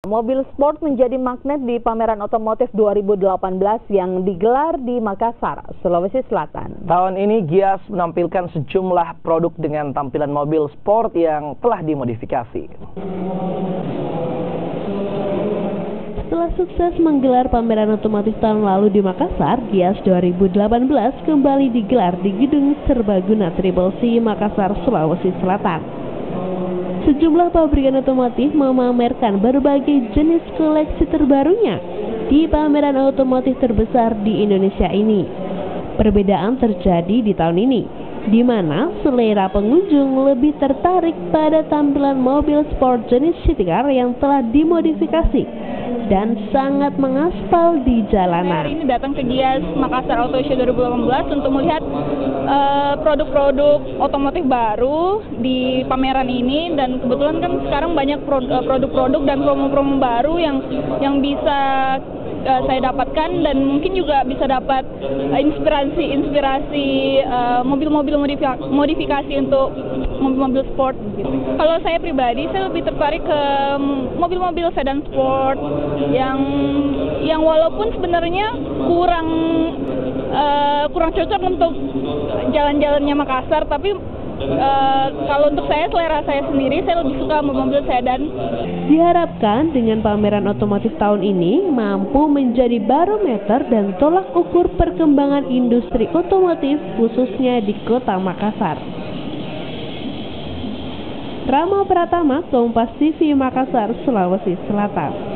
Mobil sport menjadi magnet di pameran otomotif 2018 yang digelar di Makassar, Sulawesi Selatan. Tahun ini Gias menampilkan sejumlah produk dengan tampilan mobil sport yang telah dimodifikasi. Setelah sukses menggelar pameran otomotif tahun lalu di Makassar, Gias 2018 kembali digelar di Gedung Serbaguna Triple C, Makassar, Sulawesi Selatan. Sejumlah pabrikan otomotif memamerkan berbagai jenis koleksi terbarunya di pameran otomotif terbesar di Indonesia ini. Perbedaan terjadi di tahun ini, di mana selera pengunjung lebih tertarik pada tampilan mobil sport jenis city car yang telah dimodifikasi dan sangat mengaspal di jalanan. Hari ini datang ke Gias Makassar Auto Show 2018 untuk melihat produk-produk otomotif baru di pameran ini, dan kebetulan kan sekarang banyak produk-produk dan promo-promo baru yang bisa saya dapatkan, dan mungkin juga bisa dapat inspirasi mobil-mobil modifikasi untuk mobil-mobil sport gitu. Kalau saya pribadi, saya lebih tertarik ke mobil-mobil sedan sport yang walaupun sebenarnya kurang cocok untuk jalan-jalannya Makassar, tapi kalau untuk selera saya sendiri, saya lebih suka mobil sedan. Diharapkan dengan pameran otomotif tahun ini mampu menjadi barometer dan tolak ukur perkembangan industri otomotif khususnya di Kota Makassar. Rama Pratama, Kompas TV, Makassar, Sulawesi Selatan.